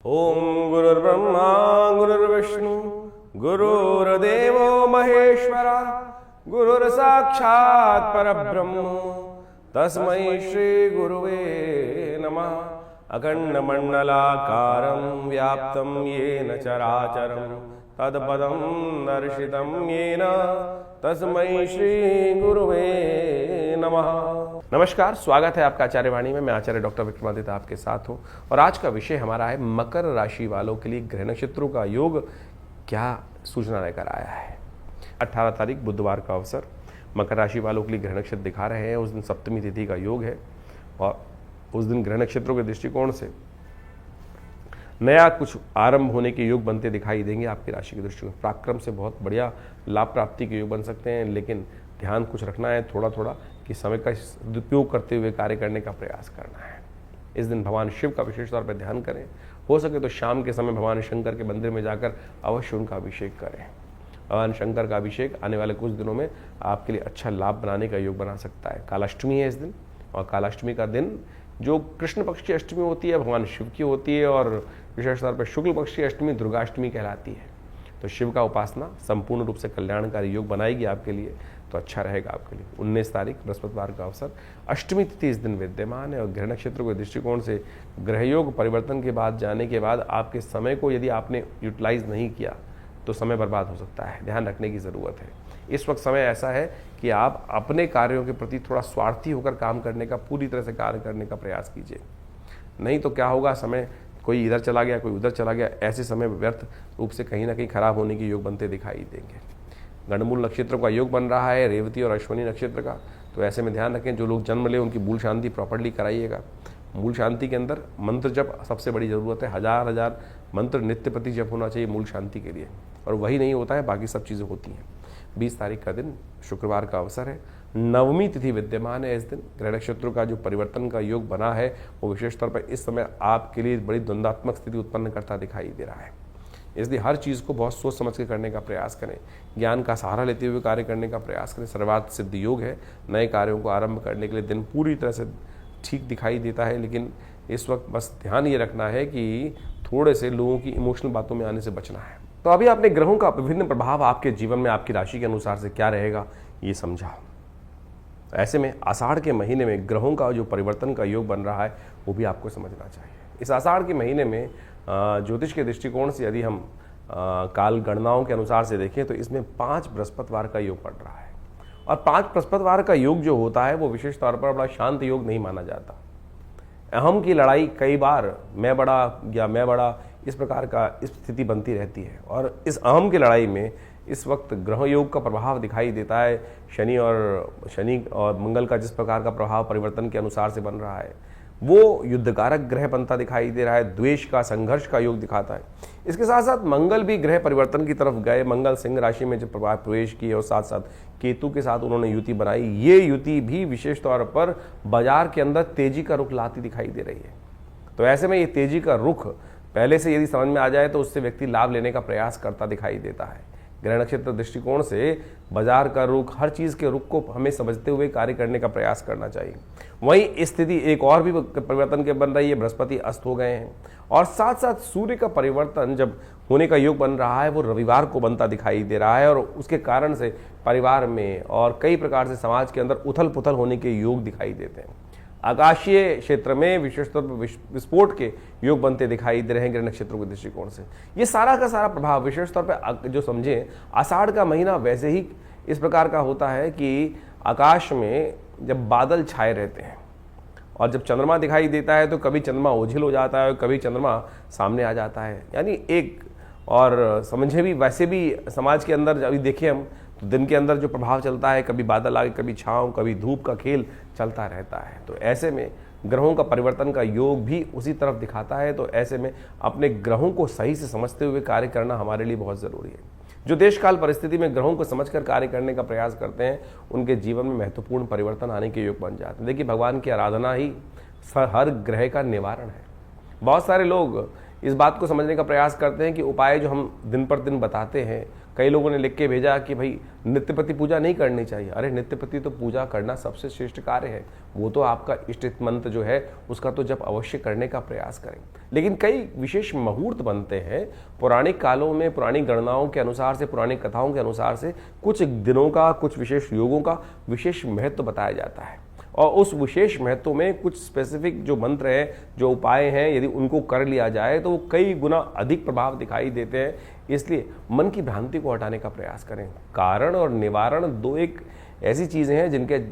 ओम गुरुर्ब्रह्मा गुरुर्विष्णु गुरुर्देवो महेश्वरा गुरुर्साक्षात् परब्रह्म तस्मै श्री गुरुवे नमः। अखंडमंडलाकारं व्याप्तं येन चराचरं तत्पदं दर्शितं येन तस्मै श्री गुरुवे नमः। नमस्कार, स्वागत है आपका आचार्यवाणी में। मैं आचार्य डॉक्टर विक्रमादित्य आपके साथ हूं और आज का विषय हमारा है मकर राशि वालों के लिए ग्रह नक्षत्रों का योग क्या सूचना लेकर आया है। 18 तारीख बुधवार का अवसर, मकर राशि वालों के लिए ग्रह नक्षत्र दिखा रहे हैं। उस दिन सप्तमी तिथि का योग है और उस दिन ग्रह नक्षत्रों के दृष्टिकोण से नया कुछ आरंभ होने के योग बनते दिखाई देंगे। आपकी राशि के दृष्टिकोण पराक्रम से बहुत बढ़िया लाभ प्राप्ति के योग बन सकते हैं, लेकिन ध्यान कुछ रखना है थोड़ा थोड़ा कि समय का दुरुपयोग करते हुए कार्य करने का प्रयास करना है। इस दिन भगवान शिव का विशेष तौर पर ध्यान करें। हो सके तो शाम के समय भगवान शंकर के मंदिर में जाकर अवश्य उनका अभिषेक करें। भगवान शंकर का अभिषेक आने वाले कुछ दिनों में आपके लिए अच्छा लाभ बनाने का योग बना सकता है। कालाष्टमी है इस दिन, और कालाष्टमी का दिन जो कृष्ण पक्ष की अष्टमी होती है भगवान शिव की होती है, और विशेष तौर पर शुक्ल पक्ष की अष्टमी दुर्गाष्टमी कहलाती है। तो शिव का उपासना संपूर्ण रूप से कल्याणकारी योग बनाएगी आपके लिए, तो अच्छा रहेगा आपके लिए। 19 तारीख बृहस्पतिवार का अवसर, अष्टमी तिथि इस दिन विद्यमान है और ग्रह नक्षत्रों के दृष्टिकोण से ग्रह योग परिवर्तन के बाद जाने के बाद आपके समय को यदि आपने यूटिलाइज नहीं किया तो समय बर्बाद हो सकता है। ध्यान रखने की ज़रूरत है। इस वक्त समय ऐसा है कि आप अपने कार्यों के प्रति थोड़ा स्वार्थी होकर काम करने का, पूरी तरह से कार्य करने का प्रयास कीजिए। नहीं तो क्या होगा, समय कोई इधर चला गया कोई उधर चला गया, ऐसे समय व्यर्थ रूप से कहीं ना कहीं खराब होने के योग बनते दिखाई देंगे। गणमूल नक्षत्रों का योग बन रहा है, रेवती और अश्विनी नक्षत्र का। तो ऐसे में ध्यान रखें, जो लोग जन्म ले उनकी मूल शांति प्रॉपर्ली कराइएगा। मूल शांति के अंदर मंत्र जप सबसे बड़ी ज़रूरत है। हजार मंत्र नित्य प्रति जप होना चाहिए मूल शांति के लिए, और वही नहीं होता है बाकी सब चीज़ें होती हैं। 20 तारीख का दिन शुक्रवार का अवसर है, नवमी तिथि विद्यमान है। इस दिन ग्रह नक्षत्रों का जो परिवर्तन का योग बना है वो विशेष तौर पर इस समय आपके लिए बड़ी द्वंद्वात्मक स्थिति उत्पन्न करता दिखाई दे रहा है। इसलिए हर चीज़ को बहुत सोच समझ के करने का प्रयास करें, ज्ञान का सहारा लेते हुए कार्य करने का प्रयास करें। सर्वार्थ सिद्ध योग है, नए कार्यों को आरंभ करने के लिए दिन पूरी तरह से ठीक दिखाई देता है, लेकिन इस वक्त बस ध्यान ये रखना है कि थोड़े से लोगों की इमोशनल बातों में आने से बचना है। तो अभी आपने ग्रहों का विभिन्न प्रभाव आपके जीवन में आपकी राशि के अनुसार से क्या रहेगा ये समझा। ऐसे में आषाढ़ के महीने में ग्रहों का जो परिवर्तन का योग बन रहा है वो भी आपको समझना चाहिए। इस आषाढ़ के महीने में ज्योतिष के दृष्टिकोण से यदि हम काल गणनाओं के अनुसार से देखें तो इसमें 5 बृहस्पतिवार का योग पड़ रहा है, और 5 बृहस्पतिवार का योग जो होता है वो विशेष तौर पर बड़ा शांत योग नहीं माना जाता। अहम की लड़ाई कई बार मैं बड़ा इस प्रकार का स्थिति बनती रहती है, और इस अहम की लड़ाई में इस वक्त ग्रह योग का प्रभाव दिखाई देता है। शनि और मंगल का जिस प्रकार का प्रभाव परिवर्तन के अनुसार से बन रहा है वो युद्धकारक ग्रह बनता दिखाई दे रहा है, द्वेष का संघर्ष का योग दिखाता है। इसके साथ साथ मंगल भी ग्रह परिवर्तन की तरफ गए। मंगल सिंह राशि में जब प्रवेश किए और साथ साथ केतु के साथ उन्होंने युति बनाई, ये युति भी विशेष तौर पर बाजार के अंदर तेजी का रुख लाती दिखाई दे रही है। तो ऐसे में ये तेजी का रुख पहले से यदि समझ में आ जाए तो उससे व्यक्ति लाभ लेने का प्रयास करता दिखाई देता है। ग्रह नक्षत्र दृष्टिकोण से बाजार का रुख, हर चीज़ के रुख को हमें समझते हुए कार्य करने का प्रयास करना चाहिए। वहीं स्थिति एक और भी परिवर्तन के बन रही है, बृहस्पति अस्त हो गए हैं, और साथ साथ सूर्य का परिवर्तन जब होने का योग बन रहा है वो रविवार को बनता दिखाई दे रहा है, और उसके कारण से परिवार में और कई प्रकार से समाज के अंदर उथल पुथल होने के योग दिखाई देते हैं। आकाशीय क्षेत्र में विशेष तौर पर विस्फोट के योग बनते दिखाई दे रहे हैं ग्रह नक्षत्रों के दृष्टिकोण से। ये सारा का सारा प्रभाव विशेष तौर पर जो समझें, आषाढ़ का महीना वैसे ही इस प्रकार का होता है कि आकाश में जब बादल छाए रहते हैं और जब चंद्रमा दिखाई देता है तो कभी चंद्रमा ओझिल हो जाता है और कभी चंद्रमा सामने आ जाता है। यानी एक और समझे भी वैसे भी समाज के अंदर अभी देखें हम तो दिन के अंदर जो प्रभाव चलता है, कभी बादल आगे कभी छाँव कभी धूप का खेल चलता रहता है। तो ऐसे में ग्रहों का परिवर्तन का योग भी उसी तरफ दिखाता है। तो ऐसे में अपने ग्रहों को सही से समझते हुए कार्य करना हमारे लिए बहुत ज़रूरी है। जो देश काल परिस्थिति में ग्रहों को समझकर कार्य करने का प्रयास करते हैं उनके जीवन में महत्वपूर्ण परिवर्तन आने के योग बन जाते हैं। देखिए, भगवान की आराधना ही हर ग्रह का निवारण है। बहुत सारे लोग इस बात को समझने का प्रयास करते हैं कि उपाय जो हम दिन पर दिन बताते हैं कई लोगों ने लिख के भेजा कि भाई नित्यपति पूजा नहीं करनी चाहिए। अरे नित्यपति तो पूजा करना सबसे श्रेष्ठ कार्य है, वो तो आपका इष्ट मंत्र जो है उसका तो जब अवश्य करने का प्रयास करें। लेकिन कई विशेष मुहूर्त बनते हैं पौराणिक कालों में, पुरानी गणनाओं के अनुसार से, पुरानी कथाओं के अनुसार से कुछ दिनों का, कुछ विशेष योगों का विशेष महत्व बताया जाता है। और उस विशेष महत्व में कुछ स्पेसिफिक जो मंत्र हैं, जो उपाय हैं, यदि उनको कर लिया जाए तो वो कई गुना अधिक प्रभाव दिखाई देते हैं। इसलिए मन की भ्रांति को हटाने का प्रयास करें। कारण और निवारण दो एक ऐसी चीज़ें हैं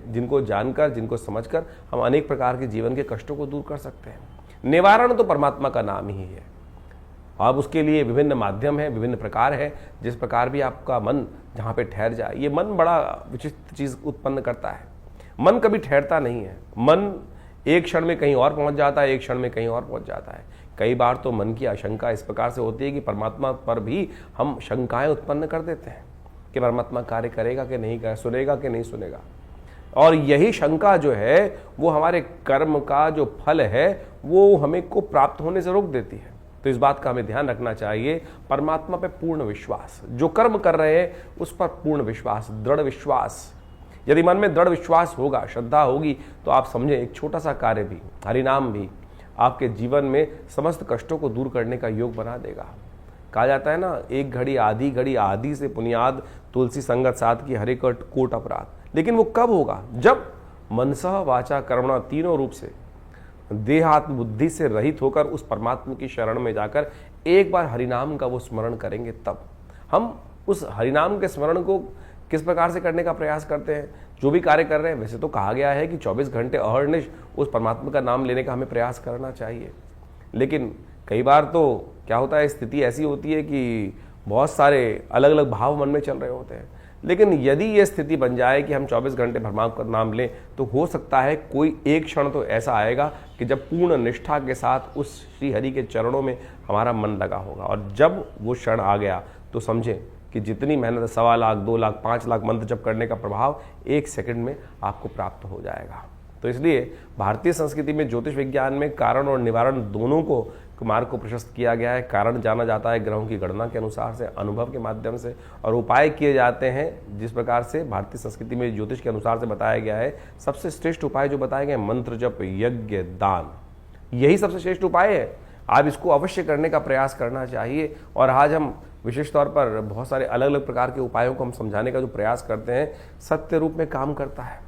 जिनको जानकर, जिनको समझकर हम अनेक प्रकार के जीवन के कष्टों को दूर कर सकते हैं। निवारण तो परमात्मा का नाम ही है। अब उसके लिए विभिन्न माध्यम हैं, विभिन्न प्रकार हैं। जिस प्रकार भी आपका मन जहाँ पे ठहर जाए, ये मन बड़ा विचित्र चीज़ उत्पन्न करता है। मन कभी ठहरता नहीं है। मन एक क्षण में कहीं और पहुंच जाता है, एक क्षण में कहीं और पहुंच जाता है। कई बार तो मन की आशंका इस प्रकार से होती है कि परमात्मा पर भी हम शंकाएं उत्पन्न कर देते हैं कि परमात्मा कार्य करेगा कि नहीं करेगा, सुनेगा कि नहीं सुनेगा। और यही शंका जो है वो हमारे कर्म का जो फल है वो हमें को प्राप्त होने से रोक देती है। तो इस बात का हमें ध्यान रखना चाहिए। परमात्मा पे पूर्ण विश्वास, जो कर्म कर रहे हैं उस पर पूर्ण विश्वास, दृढ़ विश्वास। यदि मन में दृढ़ विश्वास होगा, श्रद्धा होगी, तो आप समझें एक छोटा सा कार्य भी, हरिनाम भी आपके जीवन में समस्त कष्टों को दूर करने का योग बना देगा। कहा जाता है ना, एक घड़ी आदि से पुनियाद, तुलसी संगत साथ की हरे कोट अपराध। लेकिन वो कब होगा? जब मनसः वाचा कर्मणा तीनों रूप से देहात्म बुद्धि से रहित होकर उस परमात्मा की शरण में जाकर एक बार हरिनाम का वो स्मरण करेंगे। तब हम उस हरिनाम के स्मरण को किस प्रकार से करने का प्रयास करते हैं, जो भी कार्य कर रहे हैं। वैसे तो कहा गया है कि 24 घंटे अहर्निश उस परमात्मा का नाम लेने का हमें प्रयास करना चाहिए। लेकिन कई बार तो क्या होता है, स्थिति ऐसी होती है कि बहुत सारे अलग अलग भाव मन में चल रहे होते हैं। लेकिन यदि ये स्थिति बन जाए कि हम 24 घंटे परमात्मा का नाम लें, तो हो सकता है कोई एक क्षण तो ऐसा आएगा कि जब पूर्ण निष्ठा के साथ उस श्री हरि के चरणों में हमारा मन लगा होगा। और जब वो क्षण आ गया तो समझें कि जितनी मेहनत 1.25 लाख, 2 लाख, 5 लाख मंत्र जप करने का प्रभाव 1 सेकंड में आपको प्राप्त हो जाएगा। तो इसलिए भारतीय संस्कृति में ज्योतिष विज्ञान में कारण और निवारण दोनों को मार्ग को प्रशस्त किया गया है। कारण जाना जाता है ग्रहों की गणना के अनुसार से, अनुभव के माध्यम से, और उपाय किए जाते हैं जिस प्रकार से भारतीय संस्कृति में ज्योतिष के अनुसार से बताया गया है। सबसे श्रेष्ठ उपाय जो बताए गए, मंत्र जप, यज्ञ, दान, यही सबसे श्रेष्ठ उपाय है। आप इसको अवश्य करने का प्रयास करना चाहिए। और आज हम विशेष तौर पर बहुत सारे अलग अलग प्रकार के उपायों को हम समझाने का जो प्रयास करते हैं, सत्य रूप में काम करता है।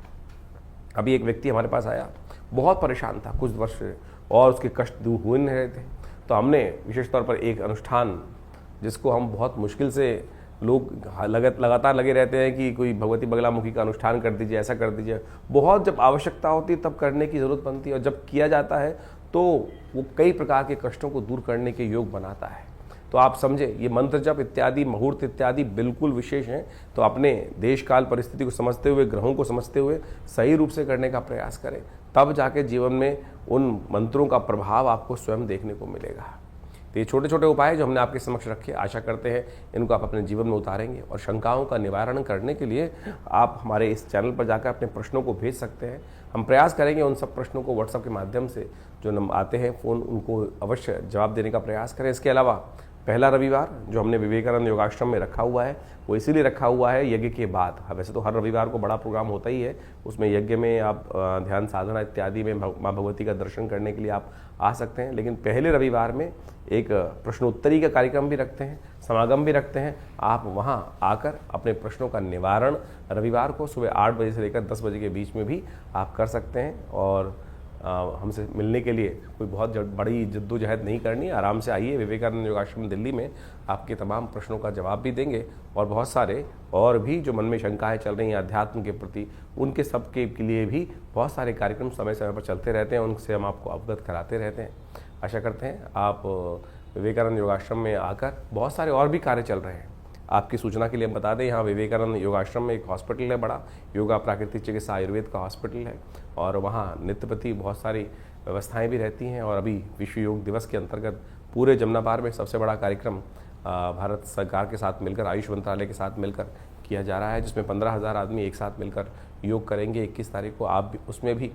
अभी एक व्यक्ति हमारे पास आया, बहुत परेशान था कुछ वर्ष से, और उसके कष्ट दूर हो नहीं रहे थे। तो हमने विशेष तौर पर एक अनुष्ठान, जिसको हम बहुत मुश्किल से, लोग लगातार लगे रहते हैं कि कोई भगवती बगलामुखी का अनुष्ठान कर दीजिए, ऐसा कर दीजिए। बहुत जब आवश्यकता होती है तब करने की ज़रूरत बनती है, और जब किया जाता है तो वो कई प्रकार के कष्टों को दूर करने के योग बनाता है। तो आप समझे, ये मंत्र जप इत्यादि, मुहूर्त इत्यादि बिल्कुल विशेष हैं। तो अपने देश काल परिस्थिति को समझते हुए, ग्रहों को समझते हुए सही रूप से करने का प्रयास करें, तब जाके जीवन में उन मंत्रों का प्रभाव आपको स्वयं देखने को मिलेगा। तो ये छोटे छोटे उपाय जो हमने आपके समक्ष रखे, आशा करते हैं इनको आप अपने जीवन में उतारेंगे। और शंकाओं का निवारण करने के लिए आप हमारे इस चैनल पर जाकर अपने प्रश्नों को भेज सकते हैं। हम प्रयास करेंगे उन सब प्रश्नों को व्हाट्सएप के माध्यम से जो नंबर आते हैं फ़ोन, उनको अवश्य जवाब देने का प्रयास करें। इसके अलावा पहला रविवार जो हमने विवेकानंद योगाश्रम में रखा हुआ है, वो इसीलिए रखा हुआ है यज्ञ के बाद। वैसे तो हर रविवार को बड़ा प्रोग्राम होता ही है, उसमें यज्ञ में आप ध्यान साधना इत्यादि में माँ भगवती का दर्शन करने के लिए आप आ सकते हैं। लेकिन पहले रविवार में एक प्रश्नोत्तरी का कार्यक्रम भी रखते हैं, समागम भी रखते हैं। आप वहाँ आकर अपने प्रश्नों का निवारण रविवार को सुबह 8 बजे से लेकर 10 बजे के बीच में भी आप कर सकते हैं। और हमसे मिलने के लिए कोई बहुत बड़ी जद्दोजहद नहीं करनी, आराम से आइए। विवेकानंद योगाश्रम दिल्ली में आपके तमाम प्रश्नों का जवाब भी देंगे, और बहुत सारे और भी जो मन में शंकाएं चल रही हैं अध्यात्म के प्रति, उनके सबके लिए भी बहुत सारे कार्यक्रम समय समय पर चलते रहते हैं, उनसे हम आपको अवगत कराते रहते हैं। आशा करते हैं आप विवेकानंद योगाश्रम में आकर, बहुत सारे और भी कार्य चल रहे हैं। आपकी सूचना के लिए हम बता दें, यहाँ विवेकानंद योगाश्रम में एक हॉस्पिटल है बड़ा, योगा प्राकृतिक चिकित्सा आयुर्वेद का हॉस्पिटल है, और वहाँ नित्यप्रति बहुत सारी व्यवस्थाएं भी रहती हैं। और अभी विश्व योग दिवस के अंतर्गत पूरे जमुना पार में सबसे बड़ा कार्यक्रम भारत सरकार के साथ मिलकर, आयुष मंत्रालय के साथ मिलकर किया जा रहा है, जिसमें 15,000 आदमी एक साथ मिलकर योग करेंगे। 21 तारीख को आप भी उसमें भी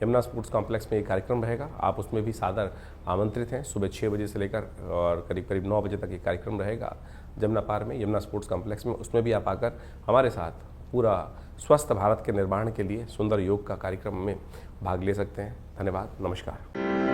यमुना स्पोर्ट्स कॉम्प्लेक्स में एक कार्यक्रम रहेगा, आप उसमें भी सादर आमंत्रित हैं। सुबह 6 बजे से लेकर और करीब करीब 9 बजे तक ये कार्यक्रम रहेगा जमुना पार में, यमुना स्पोर्ट्स कॉम्प्लेक्स में। उसमें भी आप आकर हमारे साथ पूरा स्वस्थ भारत के निर्माण के लिए सुंदर योग का कार्यक्रम में भाग ले सकते हैं। धन्यवाद, नमस्कार।